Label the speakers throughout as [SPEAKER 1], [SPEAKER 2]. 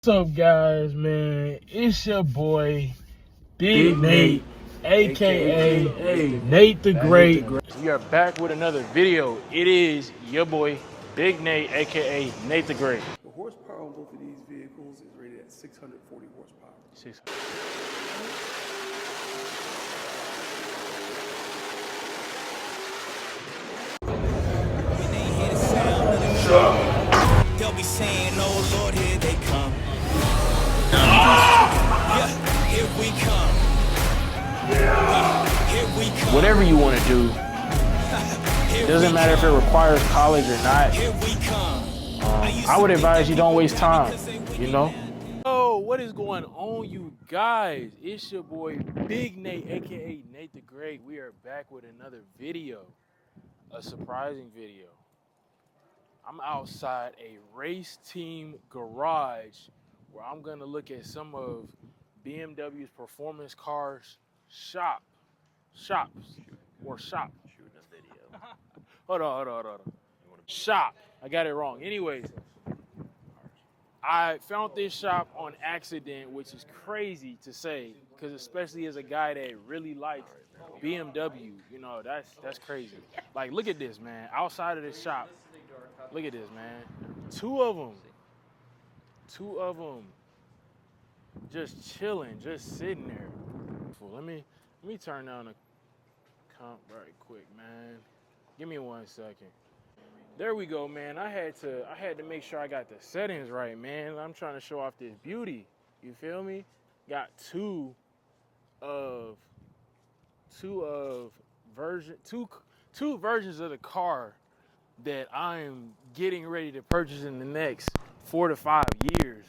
[SPEAKER 1] What's up, guys, man? It's your boy, Big Nate, aka Nate the Great. We are back with another video. It is your boy, Big Nate, aka Nate the Great.
[SPEAKER 2] The horsepower on both of these vehicles is rated at 640 horsepower.
[SPEAKER 1] 600.
[SPEAKER 3] They'll be saying, oh Lord, here they come. Yeah, here we come. Here we come.
[SPEAKER 1] Whatever you want to do, it doesn't matter if it requires college or not.
[SPEAKER 3] Here we come.
[SPEAKER 1] I would advise you don't waste time, you know? Oh, what is going on, you guys? It's your boy, Big Nate, aka Nate the Great. We are back with another video, a surprising video. I'm outside a race team garage where I'm gonna look at some of BMW's performance cars shops.
[SPEAKER 4] Shooting a video.
[SPEAKER 1] Hold on. Shop. I got it wrong. Anyways, I found this shop on accident, which is crazy to say, because especially as a guy that really likes BMW, you know, that's crazy. Like, look at this, man. Outside of this shop, look at this, man. Two of them, just chilling, just sitting there. Let me turn down the comp right quick, man. Give me 1 second. There we go, man. I had to make sure I got the settings right, man. I'm trying to show off this beauty. You feel me? Got two versions of the car that I'm getting ready to purchase in the next 4 to 5 years.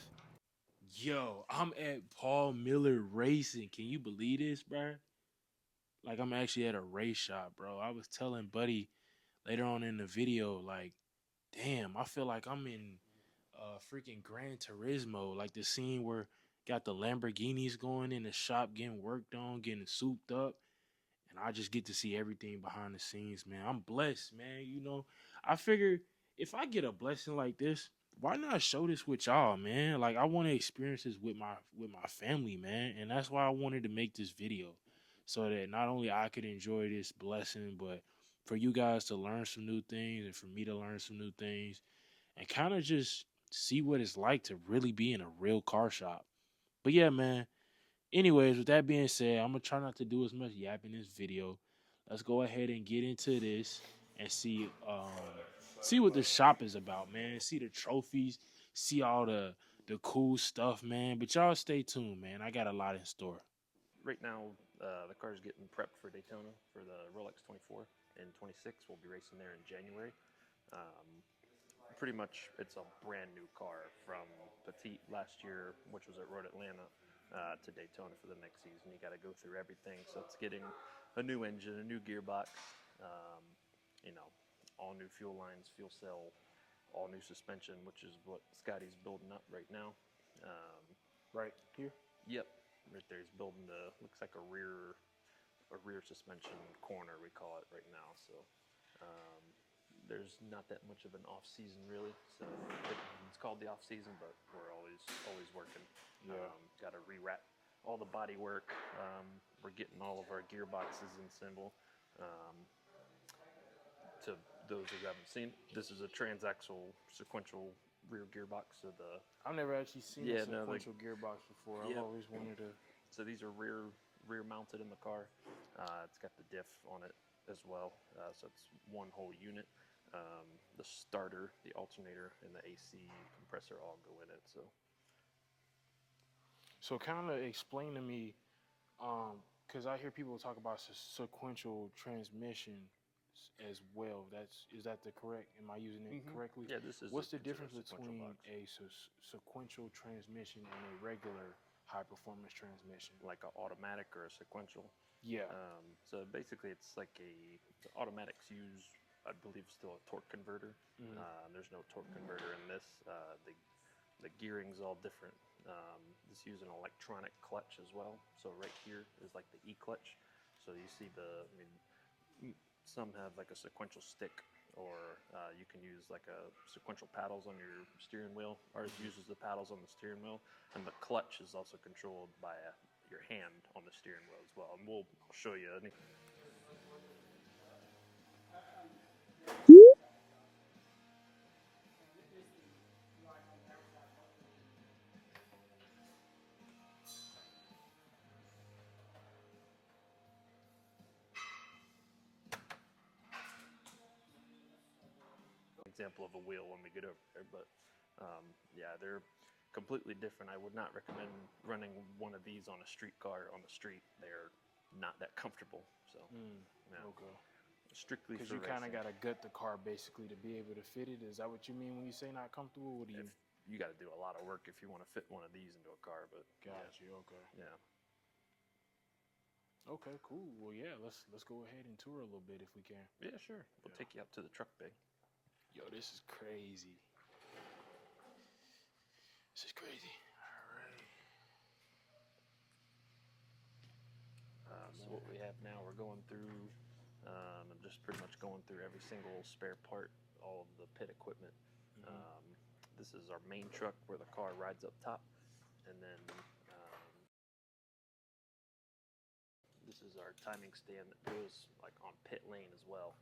[SPEAKER 1] Yo, I'm at Paul Miller Racing. Can you believe this, bro? Like, I'm actually at a race shop, bro. I was telling Buddy later on in the video, like, damn, I feel like I'm in freaking Gran Turismo, like the scene where got the Lamborghinis going in the shop, getting worked on, getting souped up, and I just get to see everything behind the scenes, man. I'm blessed, man. You know, I figure if I get a blessing like this, why not show this with y'all, man? Like, I want to experience this with my family, man, and that's why I wanted to make this video, so that not only I could enjoy this blessing, but for you guys to learn some new things and for me to learn some new things and kind of just see what it's like to really be in a real car shop. But yeah, man. Anyways, with that being said, I'm gonna try not to do as much yapping in this video. Let's go ahead and get into this and see what the shop is about, man. See the trophies, see all the cool stuff, man. But y'all stay tuned, man. I got a lot in store.
[SPEAKER 4] Right now, the car's getting prepped for Daytona for the Rolex 24 and 26. We'll be racing there in January. Pretty much, it's a brand new car from Petite last year, which was at Road Atlanta, to Daytona for the next season. You got to go through everything, so it's getting a new engine, a new gearbox, you know, all new fuel lines, fuel cell, all new suspension, which is what Scotty's building up right now.
[SPEAKER 1] Right here.
[SPEAKER 4] Yep, right there. He's building looks like a rear suspension corner, we call it right now. So there's not that much of an off season really. So it's called the off season, but we're always working.
[SPEAKER 1] Yeah.
[SPEAKER 4] Got to rewrap all the body work. We're getting all of our gearboxes assembled. To those who haven't seen, this is a transaxle sequential rear gearbox. So
[SPEAKER 1] I've never actually seen a sequential gearbox before. I've always wanted to.
[SPEAKER 4] So these are rear mounted in the car. It's got the diff on it as well. So it's one whole unit. The starter, the alternator, and the AC compressor all go in it.
[SPEAKER 1] So kind of explain to me, because I hear people talk about sequential transmission as well. Is that the correct? Am I using it correctly?
[SPEAKER 4] Yeah, this is.
[SPEAKER 1] What's the difference between a sequential transmission and a regular high performance transmission?
[SPEAKER 4] Like an automatic or a sequential?
[SPEAKER 1] Yeah.
[SPEAKER 4] So basically, it's like the automatics use, I believe, still a torque converter. There's no torque converter in this. The gearing's all different. This uses an electronic clutch as well. So right here is like the E clutch. So you see some have like a sequential stick or you can use like a sequential paddles on your steering wheel. Ours uses the paddles on the steering wheel, and the clutch is also controlled by your hand on the steering wheel as well. And I'll show you. Example of a wheel when we get over there, but yeah, they're completely different. I would not recommend running one of these on a street car on the street. They're not that comfortable. So yeah.
[SPEAKER 1] Okay.
[SPEAKER 4] Strictly
[SPEAKER 1] Because
[SPEAKER 4] for
[SPEAKER 1] you kind of
[SPEAKER 4] racing.
[SPEAKER 1] got to gut the car basically to be able to fit it. Is that what you mean when you say not comfortable? What do you?
[SPEAKER 4] You got to do a lot of work if you want to fit one of these into a car, but
[SPEAKER 1] Got you. Okay.
[SPEAKER 4] yeah.
[SPEAKER 1] Okay. Cool. Well, yeah. Let's go ahead and tour a little bit if we can.
[SPEAKER 4] Yeah, sure. We'll take you up to the truck bay.
[SPEAKER 1] Yo, this is crazy. This is crazy. All right.
[SPEAKER 4] So what we have now, we're going through, just pretty much going through every single spare part, all of the pit equipment. This is our main truck where the car rides up top, and then this is our timing stand that goes like on pit lane as well.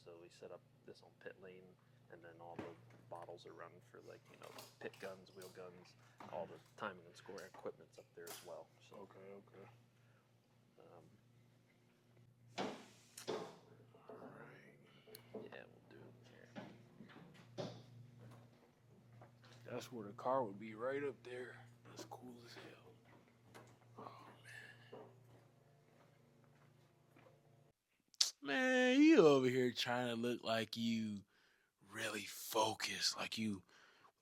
[SPEAKER 4] So we set up this on pit lane, and then all the bottles are run for like pit guns, wheel guns, all the timing and scoring equipment's up there as well. So
[SPEAKER 1] Okay. Okay.
[SPEAKER 4] yeah, we'll do it here.
[SPEAKER 1] That's where the car would be, right up there. That's cool as hell. Oh man, you over here trying to look like you really focused, like you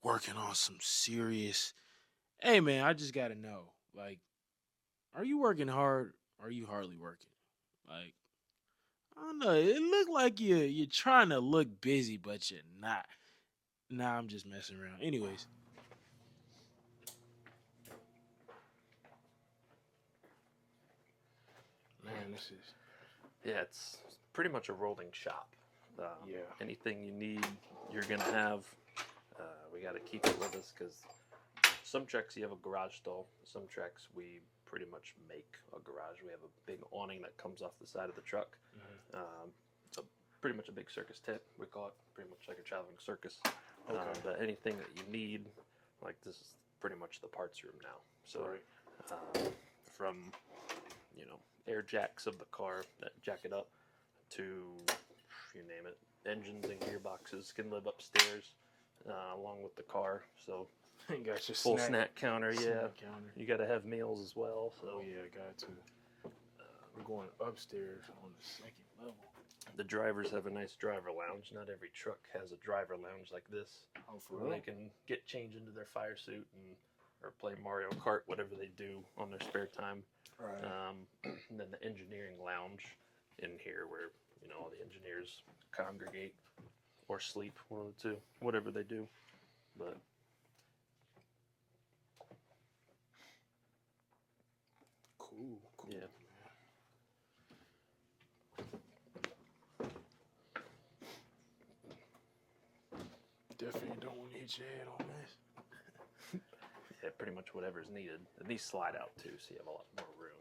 [SPEAKER 1] working on some serious. Hey man, I just gotta know, like, are you working hard? Or are you hardly working? Like, I don't know. It looked like you're trying to look busy, but you're not. Nah, I'm just messing around. Anyways. Man, this is.
[SPEAKER 4] Yeah, it's pretty much a rolling shop.
[SPEAKER 1] Yeah.
[SPEAKER 4] Anything you need, you're gonna have. We got to keep it with us because some trucks you have a garage stall. Some trucks we pretty much make a garage. We have a big awning that comes off the side of the truck. It's pretty much a big circus tent. We call it pretty much like a traveling circus.
[SPEAKER 1] Okay.
[SPEAKER 4] But anything that you need, like this is pretty much the parts room now. So from air jacks of the car that jack it up to you name it, engines and gearboxes can live upstairs along with the car. So
[SPEAKER 1] Got your
[SPEAKER 4] full snack counter,
[SPEAKER 1] snack
[SPEAKER 4] yeah.
[SPEAKER 1] counter.
[SPEAKER 4] You got to have meals as well. So
[SPEAKER 1] Oh yeah, got to. We're going upstairs on the second level.
[SPEAKER 4] the drivers have a nice driver lounge. Not every truck has a driver lounge like this.
[SPEAKER 1] Oh, for
[SPEAKER 4] Where
[SPEAKER 1] real?
[SPEAKER 4] they can get change into their fire suit or play Mario Kart, whatever they do on their spare time.
[SPEAKER 1] Right.
[SPEAKER 4] And then the engineering lounge in here where all the engineers congregate or sleep, one of the two, whatever they do. But
[SPEAKER 1] Cool.
[SPEAKER 4] yeah.
[SPEAKER 1] Definitely don't want to hit your head on this.
[SPEAKER 4] Yeah, pretty much whatever's needed. And these slide out too, so you have a lot more room.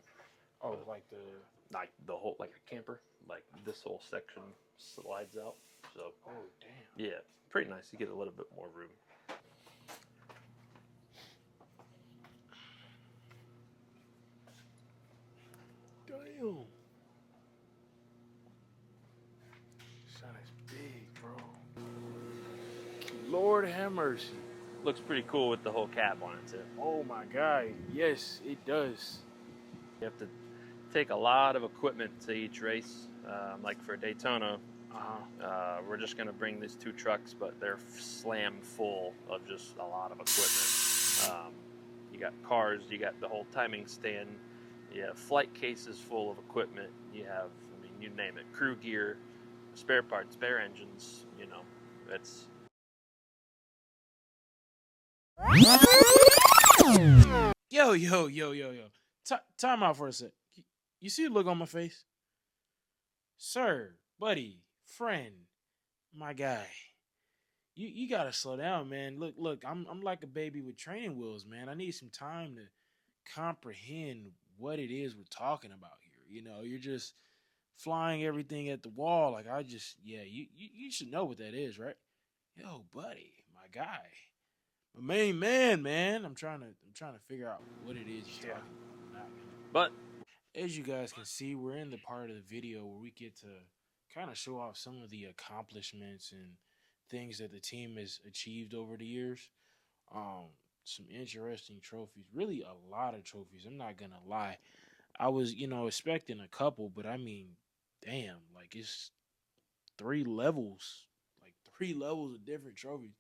[SPEAKER 1] Oh, like
[SPEAKER 4] The whole, like a camper, like this whole section slides out. So
[SPEAKER 1] oh damn.
[SPEAKER 4] yeah, pretty nice. You get a little bit more room.
[SPEAKER 1] Damn. Son is big, bro. Lord have mercy.
[SPEAKER 4] Looks pretty cool with the whole cab on it too.
[SPEAKER 1] Oh my God. Yes, it does.
[SPEAKER 4] You have to take a lot of equipment to each race. Like for Daytona, we're just going to bring these two trucks, but they're slam full of just a lot of equipment. You got cars, you got the whole timing stand, you have flight cases full of equipment, you have, you name it, crew gear, spare parts, spare engines, it's...
[SPEAKER 1] Yo. Time out for a sec. You see the look on my face? Sir, buddy, friend, My guy, you gotta slow down, man. Look, I'm like a baby with training wheels, man. I need some time to comprehend what it is we're talking about here. You're just flying everything at the wall. Like I just, yeah, you should know what that is, right? Yo, buddy, my guy, my main man. I'm trying to figure out what it is you're
[SPEAKER 4] Yeah.
[SPEAKER 1] talking about. Nah, man.
[SPEAKER 4] But
[SPEAKER 1] As you guys can see, we're in the part of the video where we get to kind of show off some of the accomplishments and things that the team has achieved over the years. Um, some interesting trophies, really a lot of trophies. I'm not gonna lie. I was, expecting a couple, but I mean, damn, like it's like three levels of different trophies.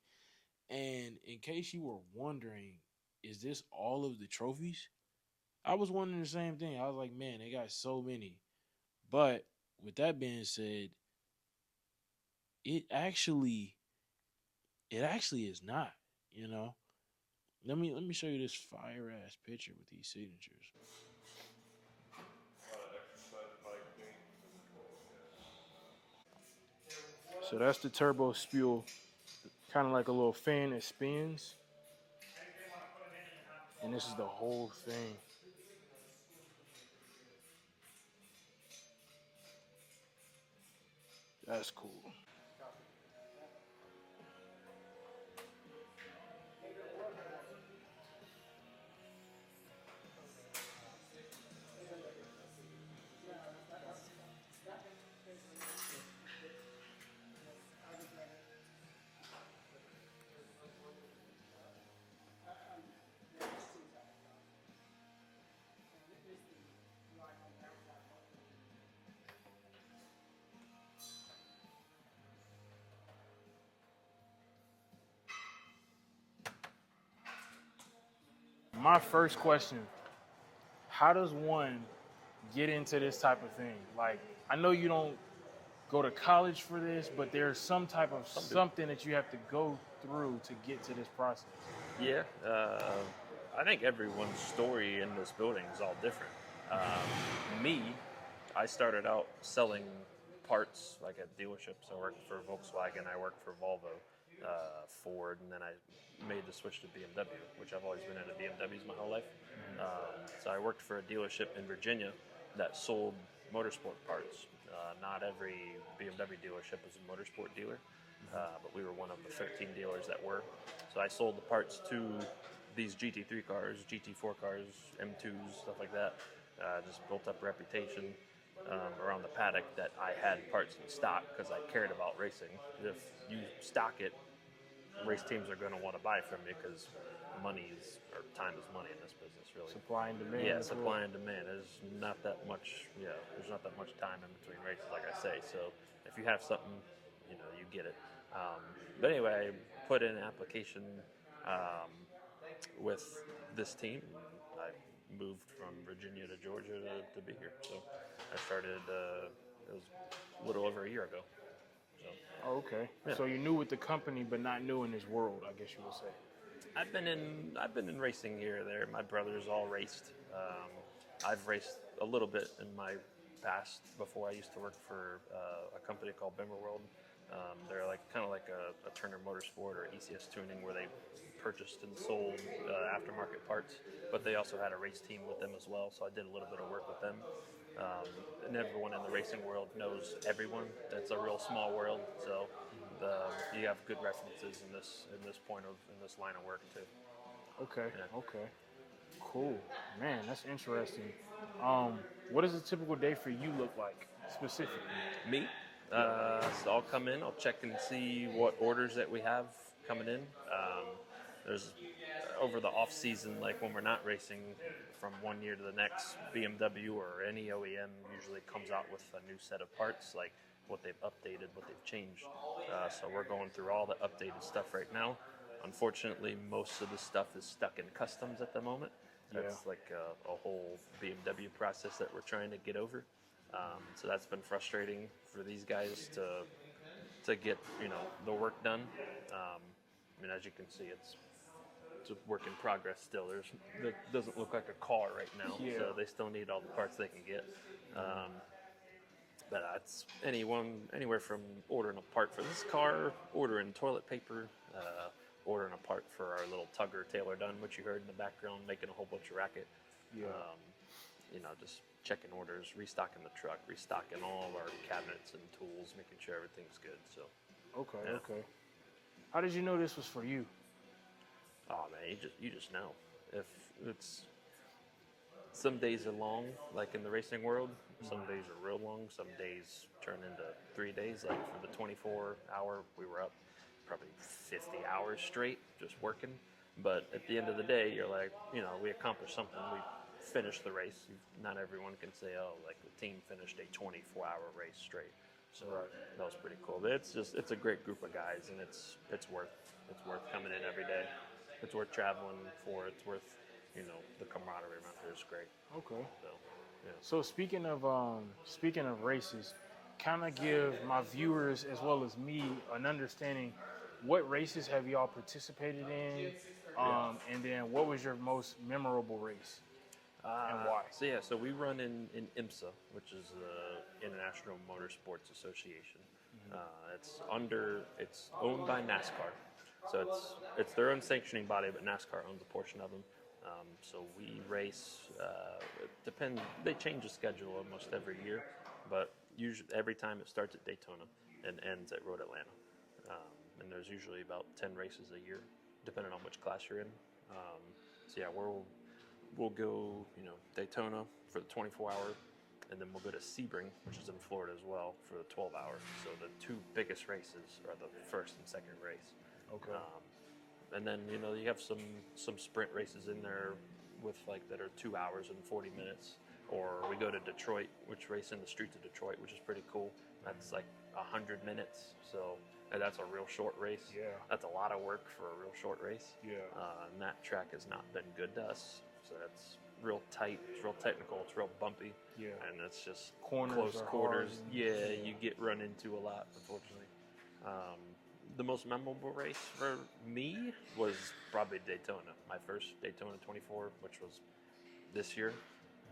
[SPEAKER 1] And in case you were wondering, is this all of the trophies? I was wondering the same thing. I was like, man, they got so many. But with that being said, it actually it actually is not, you know. Let me show you this fire ass picture with these signatures. So that's the turbo spew, kind of like a little fan that spins, and this is the whole thing. That's cool. My first question: how does one get into this type of thing? Like, I know you don't go to college for this, but there's some type of something that you have to go through to get to this process.
[SPEAKER 4] yeah, I think everyone's story in this building is all different. Me, I started out selling parts like at dealerships. I worked for Volkswagen, I worked for Volvo, Ford, and then I made the switch to BMW, which I've always been into BMWs my whole life. So I worked for a dealership in Virginia that sold motorsport parts. Not every BMW dealership is a motorsport dealer, but we were one of the 13 dealers that were. So I sold the parts to these GT3 cars, GT4 cars, M2s, stuff like that. Just built up reputation around the paddock that I had parts in stock because I cared about racing. If you stock it, race teams are going to want to buy from you because money is, or time is money in this business, really.
[SPEAKER 1] Supply and demand.
[SPEAKER 4] Yeah, supply and demand. There's not that much. Yeah, there's not that much time in between races, like I say. So if you have something, you get it. But anyway, I put in an application um, with this team. I moved from Virginia to Georgia to be here. So I started. It was a little over a year ago. So
[SPEAKER 1] Oh, okay.
[SPEAKER 4] yeah.
[SPEAKER 1] So you knew with the company, but not new in this world, I guess you would say.
[SPEAKER 4] I've been in racing here or there. My brothers all raced. I've raced a little bit in my past before. I used to work for a company called World. They're like kind of like a Turner Motorsport or ECS Tuning, where they purchased and sold aftermarket parts, but they also had a race team with them as well. So I did a little bit of work with them. And everyone in the racing world knows everyone. It's a real small world, so you have good references in this line of work too.
[SPEAKER 1] Okay.
[SPEAKER 4] Yeah.
[SPEAKER 1] Okay. Cool. Man, that's interesting. What does a typical day for you look like specifically?
[SPEAKER 4] Me, so I'll come in, I'll check and see what orders that we have coming in. There's over the off season, like when we're not racing, from one year to the next, BMW or any OEM usually comes out with a new set of parts, like what they've updated, what they've changed. So we're going through all the updated stuff right now. Unfortunately, most of the stuff is stuck in customs at the moment. That's like a whole BMW process that we're trying to get over. So that's been frustrating for these guys to get the work done. As you can see, it's a work in progress still. It doesn't look like a car right now,
[SPEAKER 1] Yeah.
[SPEAKER 4] so they still need all the parts they can get. But it's anywhere from ordering a part for this car, ordering toilet paper, ordering a part for our little tugger Taylor Dunn, which you heard in the background, making a whole bunch of racket.
[SPEAKER 1] Yeah.
[SPEAKER 4] Just checking orders, restocking the truck, restocking all of our cabinets and tools, making sure everything's good. So,
[SPEAKER 1] Okay.
[SPEAKER 4] yeah.
[SPEAKER 1] Okay. How did you know this was for you?
[SPEAKER 4] Oh man, you just know. If it's some days are long, like in the racing world. Some days are real long. Some days turn into 3 days. Like for the 24-hour, we were up probably 50 hours straight just working. But at the end of the day, you're like, we accomplished something. We finished the race. Not everyone can say, oh, like the team finished a 24-hour race straight. So that was pretty cool. But it's a great group of guys, and it's worth coming in every day. It's worth traveling for. It's worth the camaraderie around here is great.
[SPEAKER 1] Okay.
[SPEAKER 4] So, yeah.
[SPEAKER 1] So speaking of races, kind of give my viewers as well as me an understanding. What races have y'all participated in, and then what was your most memorable race, and why?
[SPEAKER 4] So we run in IMSA, which is the International Motorsports Association. It's owned by NASCAR, so it's their own sanctioning body, but NASCAR owns a portion of them. So we race. It depends. They change the schedule almost every year, but usually every time it starts at Daytona and ends at Road Atlanta. And there's usually about 10 races a year, depending on which class you're in. We'll go Daytona for the 24-hour, and then we'll go to Sebring, which is in Florida as well, for the 12-hour. So the two biggest races are the first and second race.
[SPEAKER 1] Okay.
[SPEAKER 4] And then you have some sprint races in there with that are 2 hours and 40 minutes. Or we go to Detroit, which race in the streets of Detroit, which is pretty cool. That's like 100 minutes. So that's a real short race.
[SPEAKER 1] Yeah.
[SPEAKER 4] That's a lot of work for a real short race.
[SPEAKER 1] Yeah.
[SPEAKER 4] And that track has not been good to us. So that's real tight. It's real technical. It's real bumpy.
[SPEAKER 1] Yeah.
[SPEAKER 4] And it's just
[SPEAKER 1] Corners
[SPEAKER 4] close
[SPEAKER 1] are
[SPEAKER 4] quarters.
[SPEAKER 1] hard.
[SPEAKER 4] Yeah, you get run into a lot, unfortunately. The most memorable race for me was probably Daytona. My first Daytona 24, which was this year.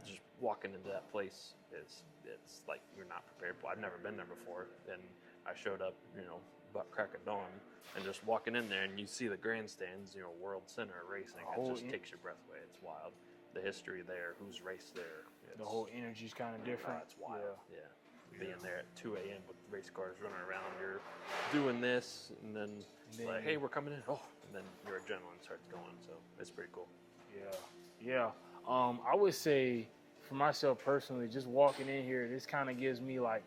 [SPEAKER 4] Just walking into that place it's like you're not prepared for. I've never been there before, and I showed up, butt crack of dawn, and just walking in there, and you see the grandstands, World Center racing. It just takes your breath away. It's wild. The history there, who's raced there.
[SPEAKER 1] The whole energy's kind of different.
[SPEAKER 4] It's wild. Yeah. Being there at 2 a.m. with race cars running around, you're doing this, and then like, hey, we're coming in. Oh, and then your adrenaline starts going. So it's pretty cool.
[SPEAKER 1] Yeah. I would say for myself personally, just walking in here, this kind of gives me like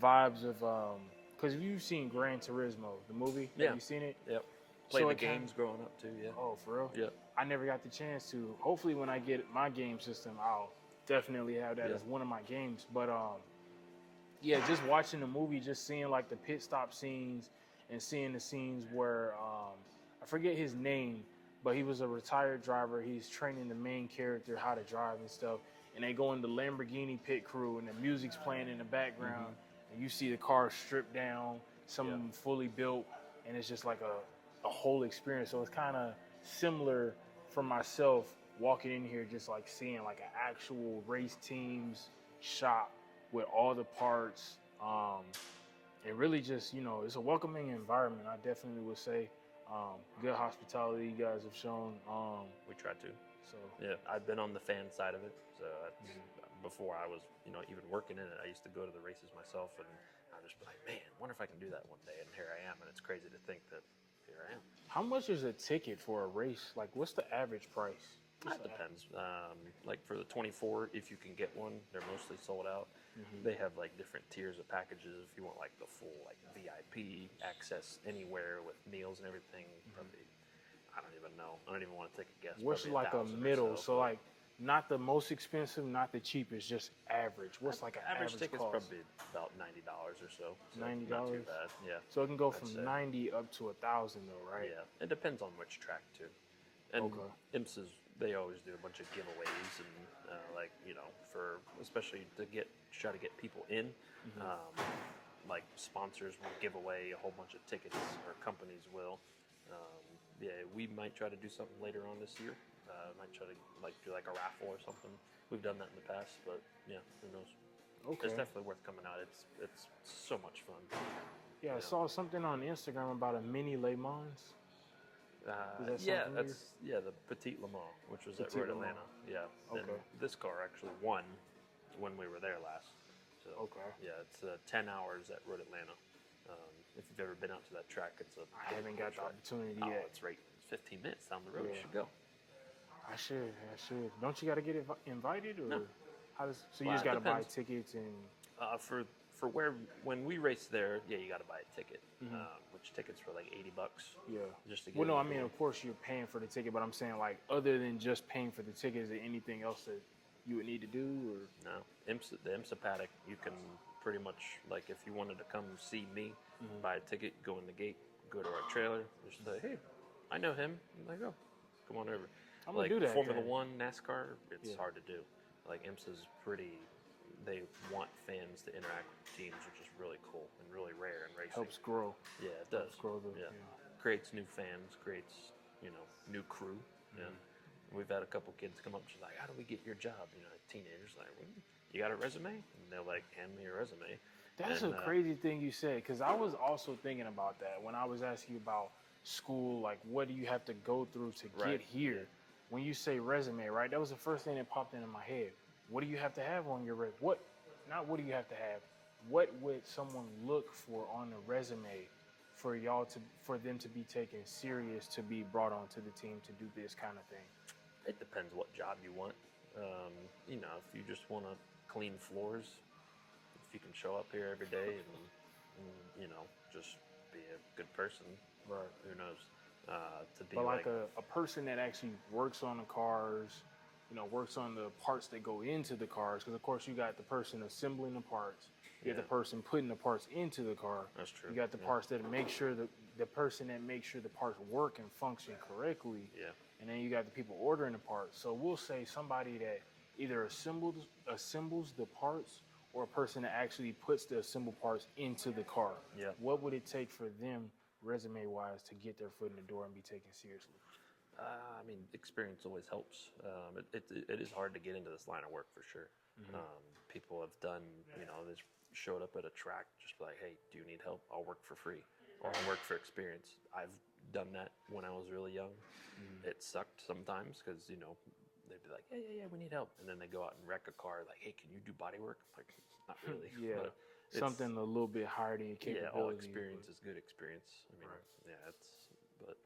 [SPEAKER 1] vibes of because you've seen Gran Turismo, the movie.
[SPEAKER 4] Yeah.
[SPEAKER 1] Have you seen it?
[SPEAKER 4] Yep. Played
[SPEAKER 1] So
[SPEAKER 4] the
[SPEAKER 1] it kinda-
[SPEAKER 4] games growing up too. Yeah.
[SPEAKER 1] Oh, for real?
[SPEAKER 4] Yep.
[SPEAKER 1] I never got the chance to. Hopefully, when I get my game system, I'll definitely have that
[SPEAKER 4] Yeah.
[SPEAKER 1] as one of my games. But yeah, just watching the movie, just seeing like the pit stop scenes and seeing the scenes where I forget his name, but he was a retired driver. He's training the main character how to drive and stuff. And they go in the Lamborghini pit crew, and the music's playing in the background, and you see the car stripped down, some of them fully built, and it's just like a whole experience. So it's kind of similar for myself walking in here, just like seeing like an actual race team's shop with all the parts, and really just it's a welcoming environment. I definitely would say good hospitality you guys have shown.
[SPEAKER 4] We tried to.
[SPEAKER 1] So
[SPEAKER 4] Yeah, I've been on the fan side of it. So before I was, even working in it, I used to go to the races myself, and I'd just be like, man, wonder if I can do that one day. And here I am, and it's crazy to think that here I am.
[SPEAKER 1] how much is a ticket for a race? Like, what's the average price?
[SPEAKER 4] That depends. Like for the 24, if you can get one, they're mostly sold out. They have like different tiers of packages. If you want like the full like VIP access anywhere with meals and everything, probably I don't even know. I don't even want to take a guess.
[SPEAKER 1] What's
[SPEAKER 4] probably
[SPEAKER 1] like a
[SPEAKER 4] 1,000 or
[SPEAKER 1] middle?
[SPEAKER 4] so.
[SPEAKER 1] So like not the most expensive, not the cheapest, just average. What's like an average
[SPEAKER 4] ticket's
[SPEAKER 1] cost?
[SPEAKER 4] probably about $90 or so.
[SPEAKER 1] $90?
[SPEAKER 4] Not too bad. Yeah.
[SPEAKER 1] So it can go
[SPEAKER 4] I'd
[SPEAKER 1] from
[SPEAKER 4] say.
[SPEAKER 1] 90 up to 1,000 though, right?
[SPEAKER 4] Yeah, it depends on which track too. And
[SPEAKER 1] Okay.
[SPEAKER 4] IMSA's, they always do a bunch of giveaways and for especially to try to get people in. Like sponsors will give away a whole bunch of tickets, or companies will. We might try to do something later on this year. Might try to do like a raffle or something. We've done that in the past, but yeah, who knows?
[SPEAKER 1] Okay.
[SPEAKER 4] It's definitely worth coming out. It's so much fun.
[SPEAKER 1] Yeah, I
[SPEAKER 4] Yeah.
[SPEAKER 1] saw something on Instagram about a mini Le Mans. Does that sound
[SPEAKER 4] Yeah,
[SPEAKER 1] familiar?
[SPEAKER 4] the Petite Le Mans, which was at
[SPEAKER 1] Petite
[SPEAKER 4] Road
[SPEAKER 1] Le Mans.
[SPEAKER 4] Atlanta. Yeah, and
[SPEAKER 1] Okay.
[SPEAKER 4] this car actually won when we were there last. So
[SPEAKER 1] Okay.
[SPEAKER 4] yeah, it's 10 hours at Road Atlanta. If you've ever been out to that track, it's a
[SPEAKER 1] I haven't got the
[SPEAKER 4] track.
[SPEAKER 1] opportunity
[SPEAKER 4] Oh,
[SPEAKER 1] yet.
[SPEAKER 4] it's right 15 minutes down the road. You
[SPEAKER 1] Yeah.
[SPEAKER 4] should go.
[SPEAKER 1] I should. I should. Don't you got to get invited, or
[SPEAKER 4] No.
[SPEAKER 1] how does? So you
[SPEAKER 4] Well,
[SPEAKER 1] just
[SPEAKER 4] it
[SPEAKER 1] got to buy
[SPEAKER 4] depends.
[SPEAKER 1] tickets and.
[SPEAKER 4] For when we race there, yeah, you got to buy a ticket, which tickets were like $80
[SPEAKER 1] Yeah.
[SPEAKER 4] just to get.
[SPEAKER 1] Well, no,
[SPEAKER 4] in
[SPEAKER 1] I
[SPEAKER 4] the
[SPEAKER 1] mean,
[SPEAKER 4] door.
[SPEAKER 1] of course, you're paying for the ticket, but I'm saying, like, other than just paying for the ticket, is there anything else that you would need to do, or?
[SPEAKER 4] No, the IMSA paddock, you can pretty much, like, if you wanted to come see me, buy a ticket, go in the gate, go to our trailer, just say, hey, I know him. I'm like, oh, come on over.
[SPEAKER 1] I'm gonna
[SPEAKER 4] Like
[SPEAKER 1] do that
[SPEAKER 4] Formula
[SPEAKER 1] then.
[SPEAKER 4] One, NASCAR, it's
[SPEAKER 1] Yeah.
[SPEAKER 4] hard to do. Like IMSA's pretty. They want fans to interact with teams, which is really cool and really rare in racing.
[SPEAKER 1] Helps grow.
[SPEAKER 4] Yeah, it does.
[SPEAKER 1] Helps grow the.
[SPEAKER 4] yeah. Creates new fans, creates new crew. Yeah. We've had a couple kids come up and she's like, how do we get your job? Teenagers like, well, you got a resume? And they'll like hand me a resume.
[SPEAKER 1] That's
[SPEAKER 4] And,
[SPEAKER 1] a crazy thing you said, because I was also thinking about that when I was asking you about school, like what do you have to go through to
[SPEAKER 4] Right.
[SPEAKER 1] get here? When you say resume, right? That was the first thing that popped into my head. What do you have to have on your resume? What do you have to have? What would someone look for on a resume for them to be taken serious, to be brought onto the team to do this kind of thing?
[SPEAKER 4] It depends what job you want. If you just want to clean floors, if you can show up here every day and just be a good person,
[SPEAKER 1] Right.
[SPEAKER 4] who knows? To be
[SPEAKER 1] But like a person that actually works on the cars, works on the parts that go into the cars, because of course you got the person assembling the parts, you got
[SPEAKER 4] Yeah.
[SPEAKER 1] the person putting the parts into the car.
[SPEAKER 4] That's true.
[SPEAKER 1] You got the
[SPEAKER 4] Yeah.
[SPEAKER 1] parts that make sure the person that makes sure the parts work and function correctly.
[SPEAKER 4] Yeah.
[SPEAKER 1] And then you got the people ordering the parts. So we'll say somebody that either assembles the parts, or a person that actually puts the assembled parts into the car.
[SPEAKER 4] Yeah.
[SPEAKER 1] What would it take for them, resume wise, to get their foot in the door and be taken seriously?
[SPEAKER 4] Experience always helps. It is hard to get into this line of work for sure. People have done, they showed up at a track, just like, hey, do you need help? I'll work for free, or I'll work for experience. I've done that when I was really young. It sucked sometimes because, they'd be like, yeah, we need help. And then they go out and wreck a car, like, hey, can you do body work? Like, not really.
[SPEAKER 1] Yeah.
[SPEAKER 4] But it's-
[SPEAKER 1] Something a little bit higher than your capability.
[SPEAKER 4] Yeah, all experience is good experience. But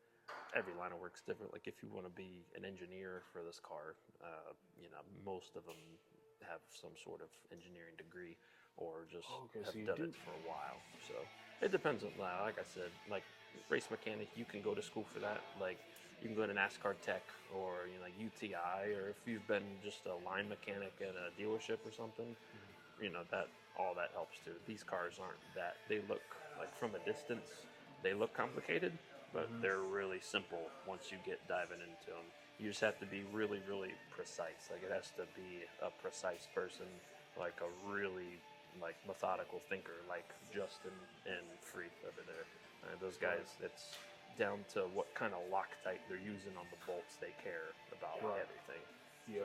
[SPEAKER 4] every line of work's different. Like if you want to be an engineer for this car, most of them have some sort of engineering degree or just
[SPEAKER 1] Okay,
[SPEAKER 4] have
[SPEAKER 1] so you
[SPEAKER 4] done
[SPEAKER 1] do-
[SPEAKER 4] it for a while. So it depends on, like I said, like race mechanic, you can go to school for that. Like you can go to NASCAR Tech or like UTI, or if you've been just a line mechanic at a dealership or something, that all that helps too. These cars aren't that. They look like from a distance, they look complicated, but they're really simple once you get diving into them. You just have to be really, really precise. Like it has to be a precise person, like a really methodical thinker, like Justin and Freak over there. Those guys, it's down to what kind of Loctite they're using on the bolts. They care about
[SPEAKER 1] Right.
[SPEAKER 4] everything.
[SPEAKER 1] Yeah.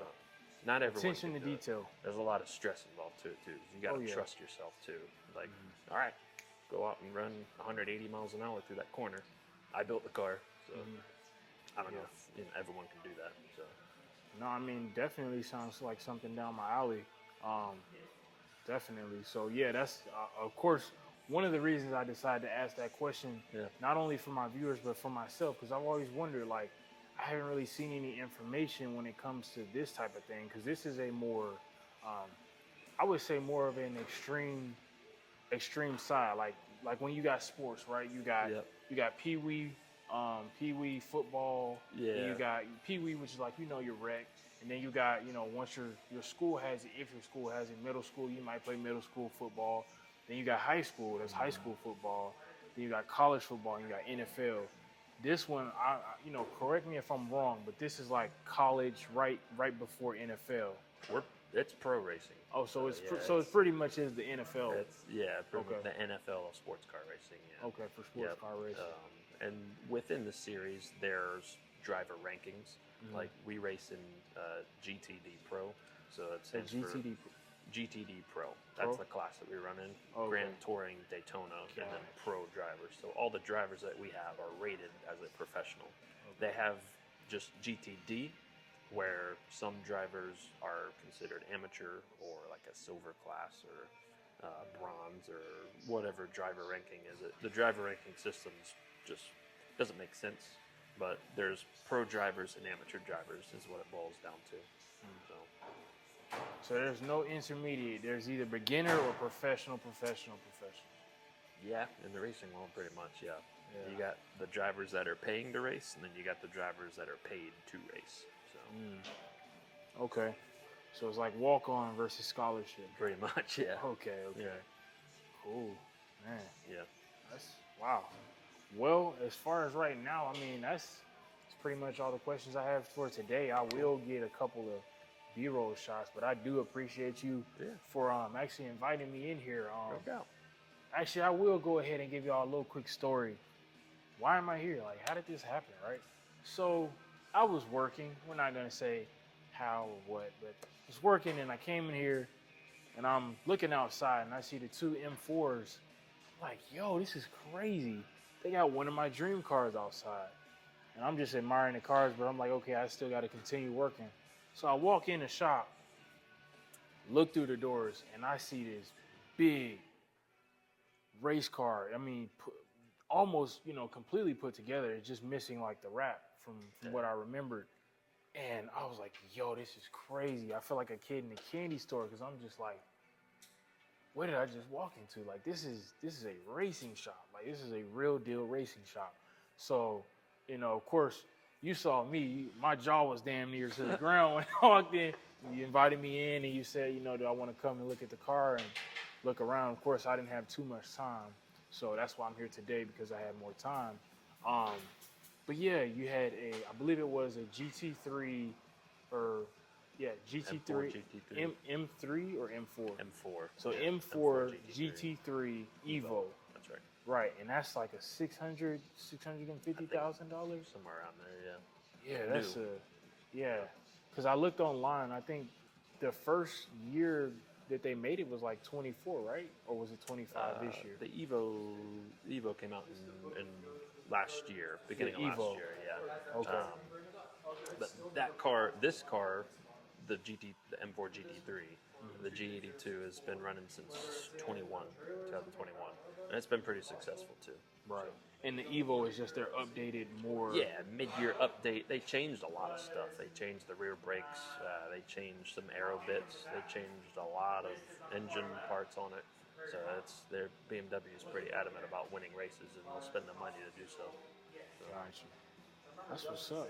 [SPEAKER 4] Not everyone
[SPEAKER 1] Attention
[SPEAKER 4] can
[SPEAKER 1] to
[SPEAKER 4] do it.
[SPEAKER 1] detail.
[SPEAKER 4] There's a lot of stress involved to it too. You got to
[SPEAKER 1] Oh, yeah.
[SPEAKER 4] trust yourself too. Like, all right, go out and run 180 miles an hour through that corner. I built the car, so I don't know if everyone can do that. So
[SPEAKER 1] No, I mean, definitely sounds like something down my alley. Definitely. So yeah, that's of course one of the reasons I decided to ask that question.
[SPEAKER 4] Yeah.
[SPEAKER 1] Not only for my viewers but for myself, because I've always wondered, like, I haven't really seen any information when it comes to this type of thing, because this is a more, I would say, more of an extreme side. Like when you got sports, right? You got
[SPEAKER 4] Yep.
[SPEAKER 1] you got pee wee football.
[SPEAKER 4] Yeah.
[SPEAKER 1] And you got pee wee, which is like your rec. And then you got, once your school has it, if your school has it, middle school, you might play middle school football. Then you got high school, that's high school football. Then you got college football, and you got NFL. This one, I correct me if I'm wrong, but this is like college right before NFL.
[SPEAKER 4] it's pro racing.
[SPEAKER 1] Oh, so it's
[SPEAKER 4] yeah,
[SPEAKER 1] it pretty much is the NFL.
[SPEAKER 4] It's pretty much
[SPEAKER 1] Okay.
[SPEAKER 4] the NFL of sports car racing. Yeah.
[SPEAKER 1] Okay, for sports
[SPEAKER 4] Yep.
[SPEAKER 1] car racing.
[SPEAKER 4] And within the series, there's driver rankings. Like we race in GTD Pro, so it stands
[SPEAKER 1] GTD.
[SPEAKER 4] for GTD Pro. That's the class that we run in.
[SPEAKER 1] Okay.
[SPEAKER 4] Grand Touring Daytona, and then pro drivers. So all the drivers that we have are rated as a professional. They have just GTD, where some drivers are considered amateur or like a silver class or bronze or whatever driver ranking is. The driver ranking systems just doesn't make sense. But there's pro drivers and amateur drivers is what it boils down to.
[SPEAKER 1] So there's no intermediate. There's either beginner or professional.
[SPEAKER 4] Yeah, in the racing world, pretty much, yeah. You got the drivers that are paying to race, and then you got the drivers that are paid to race. So
[SPEAKER 1] Okay. So it's like walk-on versus scholarship.
[SPEAKER 4] pretty much, yeah.
[SPEAKER 1] Okay.
[SPEAKER 4] Yeah.
[SPEAKER 1] Cool. Man,
[SPEAKER 4] Yeah.
[SPEAKER 1] that's wow. Well, as far as right now, I mean, that's pretty much all the questions I have for today. I will get a couple of B-roll shots, but I do appreciate you for actually inviting me in here.
[SPEAKER 4] No doubt.
[SPEAKER 1] Actually, I will go ahead and give y'all a little quick story. Why am I here? Like, how did this happen, right? So, I was working. We're not going to say how or what, but I was working and I came in here and I'm looking outside and I see the two M4s. I'm like, yo, this is crazy. They got one of my dream cars outside. And I'm just admiring the cars, but I'm like, okay, I still got to continue working. So I walk in the shop, look through the doors, and I see this big race car. I mean, almost, completely put together. It's just missing like the wrap from what I remembered. And I was like, yo, this is crazy. I feel like a kid in a candy store because I'm just like, what did I just walk into? Like, this is a racing shop. Like, this is a real deal racing shop. So, of course, you saw me. My jaw was damn near to the ground when I walked in. You invited me in and you said, do I want to come and look at the car and look around? Of course, I didn't have too much time. So that's why I'm here today, because I had more time. But yeah, you had I believe it was a GT3 GT3,
[SPEAKER 4] M4 GT3.
[SPEAKER 1] M3 or M4?
[SPEAKER 4] M4.
[SPEAKER 1] So
[SPEAKER 4] yeah,
[SPEAKER 1] M4
[SPEAKER 4] GT3
[SPEAKER 1] GT3 Evo.
[SPEAKER 4] That's right.
[SPEAKER 1] Right, and that's like a $650,000.
[SPEAKER 4] Somewhere around there, yeah.
[SPEAKER 1] Yeah, that's because I looked online. I think the first year that they made it was like 24, right? Or was it 25 this year?
[SPEAKER 4] The Evo came out in last year, beginning of last
[SPEAKER 1] Evo.
[SPEAKER 4] year, yeah.
[SPEAKER 1] Okay.
[SPEAKER 4] But this car, the M4 GT3, the G82 has been running since 2021, and it's been pretty successful too.
[SPEAKER 1] Right. And the Evo is just their updated more.
[SPEAKER 4] Yeah, mid-year update. They changed a lot of stuff. They changed the rear brakes. They changed some aero bits. They changed a lot of engine parts on it. So their BMW is pretty adamant about winning races, and they'll spend the money to do so.
[SPEAKER 1] Gotcha. That's what's up.